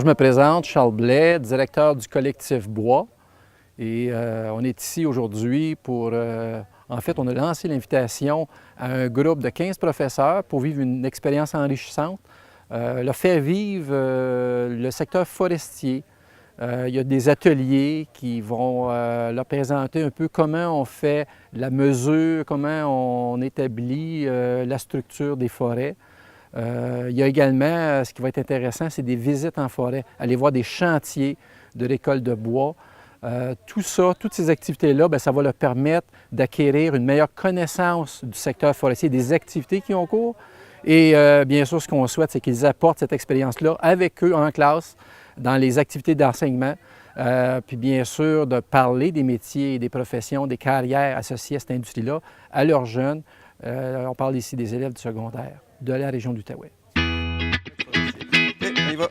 je me présente, Charles Blais, directeur du collectif Bois. Et on est ici aujourd'hui pour... en fait, on a lancé l'invitation à un groupe de 15 professeurs pour vivre une expérience enrichissante, leur faire vivre le secteur forestier. Il y a des ateliers qui vont leur présenter un peu comment on fait la mesure, comment on établit la structure des forêts. Il y a également, ce qui va être intéressant, c'est des visites en forêt, aller voir des chantiers de récolte de bois. Tout ça, toutes ces activités-là, ça va leur permettre d'acquérir une meilleure connaissance du secteur forestier, des activités qui ont cours. Et bien sûr, ce qu'on souhaite, c'est qu'ils apportent cette expérience-là avec eux en classe, dans les activités d'enseignement. Puis bien sûr, de parler des métiers, des professions, des carrières associées à cette industrie-là à leurs jeunes. On parle ici des élèves du secondaire de la région de l'Outaouais. OK, on y va.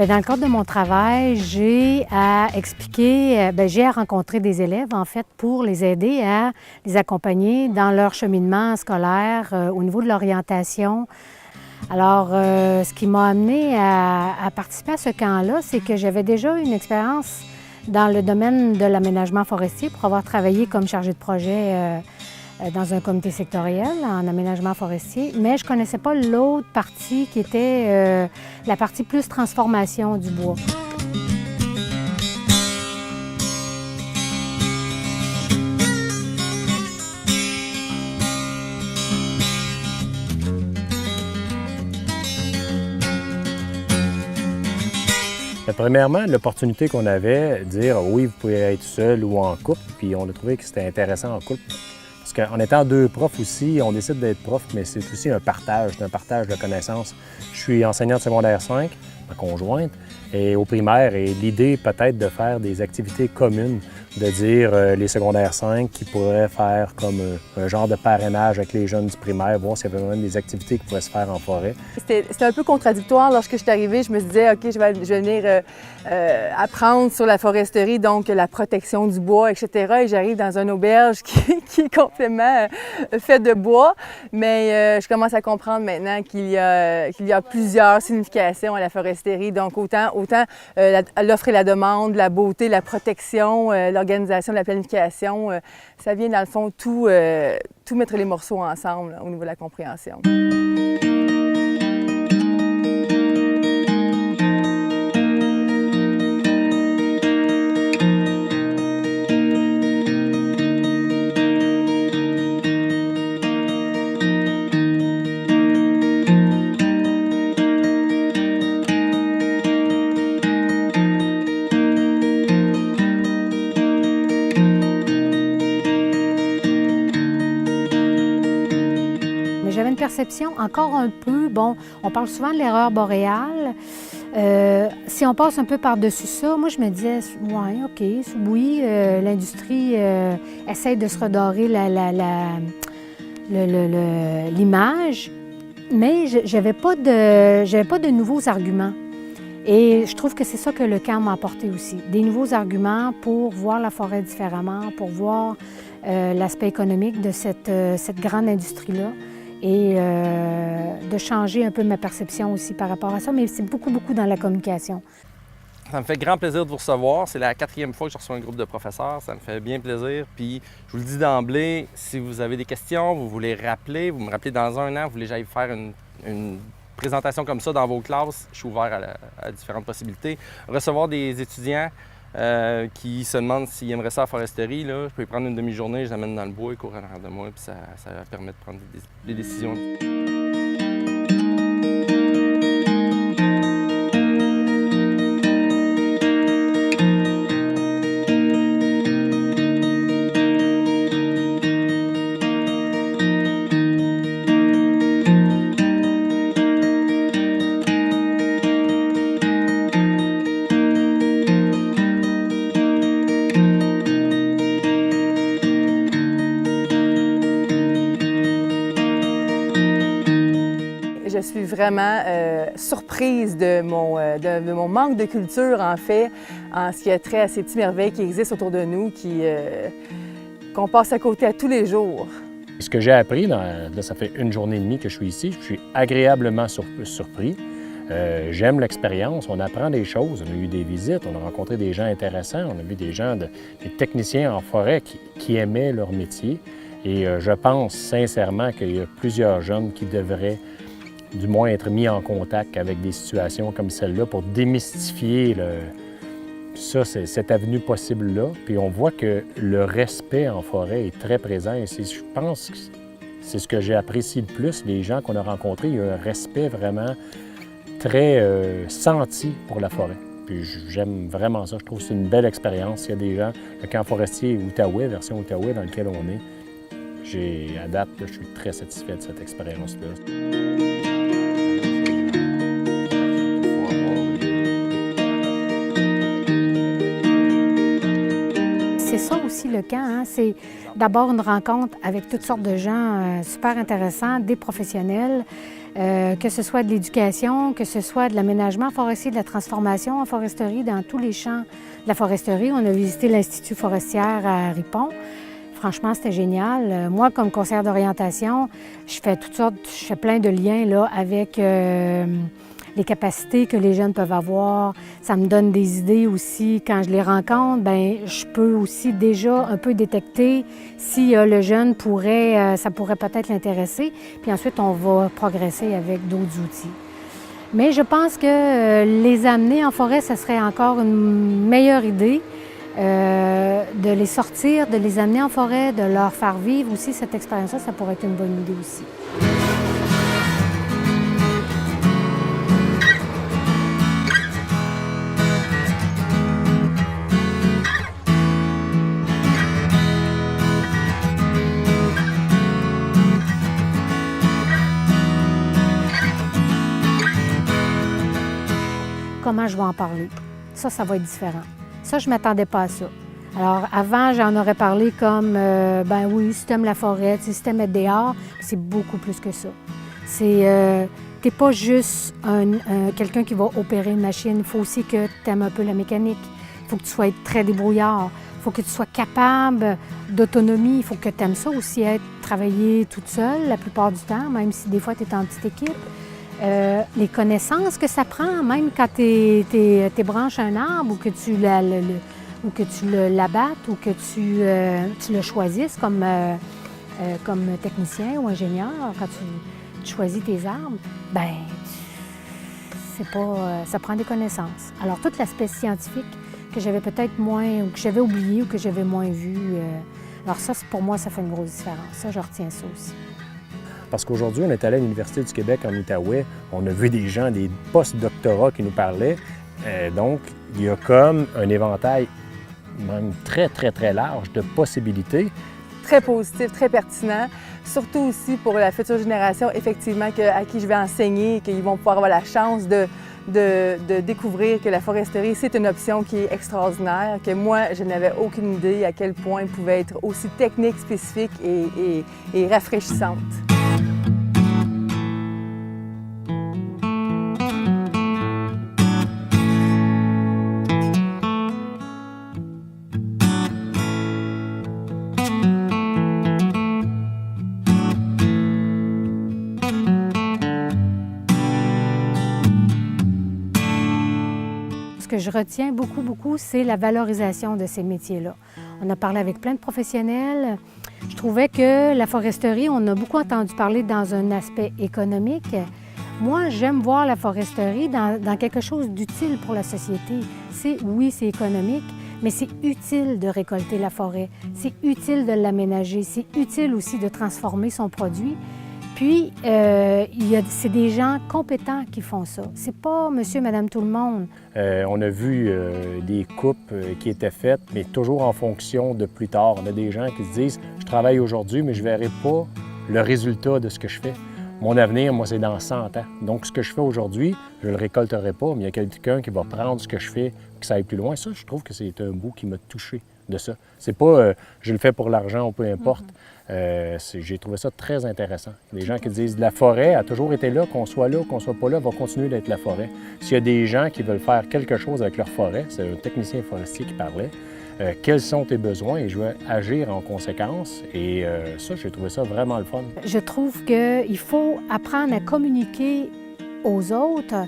Dans le cadre de mon travail, j'ai à expliquer, j'ai à rencontrer des élèves, en fait, pour les aider à les accompagner dans leur cheminement scolaire au niveau de l'orientation. Alors, ce qui m'a amené à participer à ce camp-là, c'est que j'avais déjà une expérience dans le domaine de l'aménagement forestier pour avoir travaillé comme chargée de projet dans un comité sectoriel en aménagement forestier, mais je ne connaissais pas l'autre partie qui était la partie plus transformation du bois. Premièrement, l'opportunité qu'on avait de dire oui, vous pouvez être seul ou en couple, puis on a trouvé que c'était intéressant en couple. Parce qu'en étant deux profs aussi, on décide d'être prof, mais c'est aussi un partage de connaissances. Je suis enseignant de secondaire 5, ma conjointe, et au primaire, et l'idée peut-être de faire des activités communes, de dire les secondaires 5 qui pourraient faire comme un genre de parrainage avec les jeunes du primaire, voir s'il y avait même des activités qui pourraient se faire en forêt. C'était un peu contradictoire lorsque je suis arrivée. Je me disais, OK, je vais venir apprendre sur la foresterie, donc la protection du bois, etc. Et j'arrive dans une auberge qui est complètement faite de bois. Mais je commence à comprendre maintenant qu'il y a plusieurs significations à la foresterie. Donc autant l'offre et la demande, la beauté, la protection, l'organisation de la planification, ça vient dans le fond tout mettre les morceaux ensemble là, au niveau de la compréhension. J'avais une perception encore un peu, on parle souvent de l'erreur boréale. Si on passe un peu par-dessus ça, moi je me disais, ouais, OK, oui, l'industrie essaie de se redorer l'image, mais j'avais pas de nouveaux arguments. Et je trouve que c'est ça que le camp m'a apporté aussi, des nouveaux arguments pour voir la forêt différemment, pour voir l'aspect économique de cette grande industrie-là. Et de changer un peu ma perception aussi par rapport à ça, mais c'est beaucoup dans la communication. Ça me fait grand plaisir de vous recevoir. C'est la 4e fois que je reçois un groupe de professeurs. Ça me fait bien plaisir. Puis, je vous le dis d'emblée, si vous avez des questions, vous voulez rappeler, vous me rappelez dans un an, vous voulez que j'aille faire une présentation comme ça dans vos classes, je suis ouvert à différentes possibilités. Recevoir des étudiants qui se demandent s'ils aimeraient ça à la foresterie, là, je peux prendre une demi-journée, je les amène dans le bois, ils courent en arrière de moi, puis ça permet de prendre des décisions. je suis vraiment surprise de mon manque de culture, en fait, en ce qui a trait à ces petites merveilles qui existent autour de nous, qu'on passe à côté à tous les jours. Ce que j'ai appris, là, ça fait une journée et demie que je suis ici, je suis agréablement surpris. J'aime l'expérience, on apprend des choses, on a eu des visites, on a rencontré des gens intéressants, on a vu des gens, des techniciens en forêt qui aimaient leur métier. Et je pense sincèrement qu'il y a plusieurs jeunes qui devraient du moins être mis en contact avec des situations comme celle-là pour démystifier cette avenue possible-là. Puis on voit que le respect en forêt est très présent et je pense que c'est ce que j'ai apprécié le plus. Les gens qu'on a rencontrés, il y a un respect vraiment très senti pour la forêt. Puis j'aime vraiment ça. Je trouve que c'est une belle expérience. Il y a des gens, le camp forestier Outaouais, version Outaouais, dans lequel on est, à date, je suis très satisfait de cette expérience-là. C'est ça aussi le camp, hein? C'est d'abord une rencontre avec toutes sortes de gens super intéressants, des professionnels, que ce soit de l'éducation, que ce soit de l'aménagement forestier, de la transformation en foresterie dans tous les champs de la foresterie. On a visité l'Institut forestière à Ripon. Franchement, c'était génial. Moi, comme conseillère d'orientation, je fais plein de liens là, avec les capacités que les jeunes peuvent avoir. Ça me donne des idées aussi. Quand je les rencontre, bien, je peux aussi déjà un peu détecter si le jeune ça pourrait peut-être l'intéresser. Puis ensuite, on va progresser avec d'autres outils. Mais je pense que les amener en forêt, ça serait encore une meilleure idée. De les sortir, de les amener en forêt, de leur faire vivre aussi cette expérience-là, ça pourrait être une bonne idée aussi. Comment je vais en parler? Ça va être différent. Ça, je ne m'attendais pas à ça. Alors, avant, j'en aurais parlé comme, ben oui, si tu aimes la forêt, si tu aimes être dehors, c'est beaucoup plus que ça. T'es pas juste quelqu'un qui va opérer une machine. Il faut aussi que tu aimes un peu la mécanique. Il faut que tu sois très débrouillard. Il faut que tu sois capable d'autonomie. Il faut que tu aimes ça aussi, travailler toute seule la plupart du temps, même si des fois tu es en petite équipe. Les connaissances que ça prend, même quand tu branches un arbre ou que tu l'abattes ou que tu le choisisses comme technicien ou ingénieur, quand tu choisis tes arbres, bien, ça prend des connaissances. Alors, tout l'aspect scientifique que j'avais peut-être moins, ou que j'avais oublié ou que j'avais moins vu, alors ça, pour moi, ça fait une grosse différence. Ça, je retiens ça aussi. Parce qu'aujourd'hui, on est allé à l'Université du Québec en Outaouais, on a vu des gens, des post-doctorats qui nous parlaient. Donc, il y a comme un éventail même très, très, très large de possibilités. Très positif, très pertinent, surtout aussi pour la future génération, effectivement, à qui je vais enseigner, qu'ils vont pouvoir avoir la chance de découvrir que la foresterie, c'est une option qui est extraordinaire, que moi, je n'avais aucune idée à quel point elle pouvait être aussi technique, spécifique et rafraîchissante. Ce que je retiens beaucoup, c'est la valorisation de ces métiers-là. On a parlé avec plein de professionnels. Je trouvais que la foresterie, on a beaucoup entendu parler dans un aspect économique. Moi, j'aime voir la foresterie dans quelque chose d'utile pour la société. Oui, c'est économique, mais c'est utile de récolter la forêt. C'est utile de l'aménager. C'est utile aussi de transformer son produit. Puis, c'est des gens compétents qui font ça. C'est pas monsieur, madame, tout le monde. On a vu des coupes qui étaient faites, mais toujours en fonction de plus tard. On a des gens qui se disent « Je travaille aujourd'hui, mais je ne verrai pas le résultat de ce que je fais. Mon avenir, moi, c'est dans 100 ans. Donc, ce que je fais aujourd'hui, je ne le récolterai pas, mais il y a quelqu'un qui va prendre ce que je fais, que ça aille plus loin. » Ça, je trouve que c'est un bout qui m'a touché de ça. C'est pas je le fais pour l'argent ou peu importe. J'ai trouvé ça très intéressant. Des gens qui disent la forêt a toujours été là, qu'on soit pas là, va continuer d'être la forêt. S'il y a des gens qui veulent faire quelque chose avec leur forêt, c'est un technicien forestier qui parlait, quels sont tes besoins et je vais agir en conséquence. Et ça, j'ai trouvé ça vraiment le fun. Je trouve qu'il faut apprendre à communiquer aux autres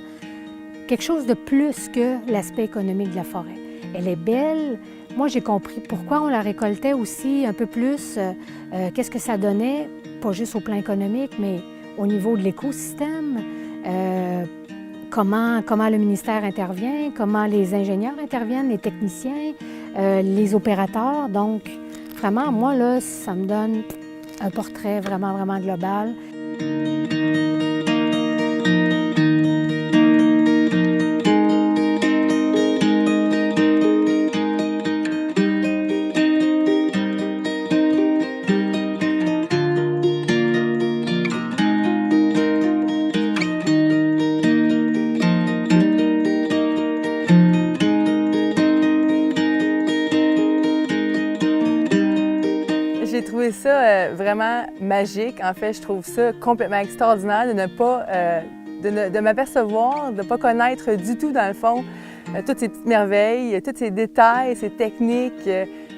quelque chose de plus que l'aspect économique de la forêt. Elle est belle. Moi, j'ai compris pourquoi on la récoltait aussi un peu plus, qu'est-ce que ça donnait, pas juste au plan économique, mais au niveau de l'écosystème, comment le ministère intervient, comment les ingénieurs interviennent, les techniciens, les opérateurs. Donc, vraiment, moi, là, ça me donne un portrait vraiment, vraiment global. J'ai trouvé ça vraiment magique. En fait, je trouve ça complètement extraordinaire de ne pas, de m'apercevoir, de ne pas connaître du tout, dans le fond, toutes ces petites merveilles, tous ces détails, ces techniques.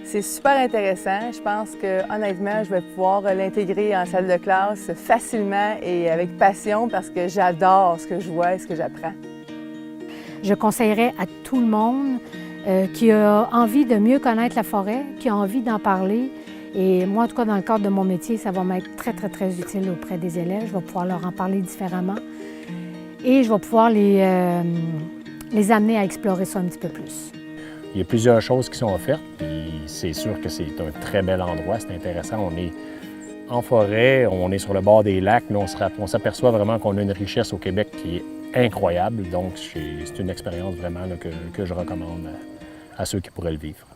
C'est super intéressant. Je pense que, honnêtement, je vais pouvoir l'intégrer en salle de classe facilement et avec passion parce que j'adore ce que je vois et ce que j'apprends. Je conseillerais à tout le monde qui a envie de mieux connaître la forêt, qui a envie d'en parler. Et moi, en tout cas, dans le cadre de mon métier, ça va m'être très, très, très utile auprès des élèves. Je vais pouvoir leur en parler différemment et je vais pouvoir les amener à explorer ça un petit peu plus. Il y a plusieurs choses qui sont offertes, puis c'est sûr que c'est un très bel endroit, c'est intéressant. On est en forêt, on est sur le bord des lacs, mais on s'aperçoit vraiment qu'on a une richesse au Québec qui est incroyable. Donc, c'est une expérience vraiment là, que je recommande à ceux qui pourraient le vivre.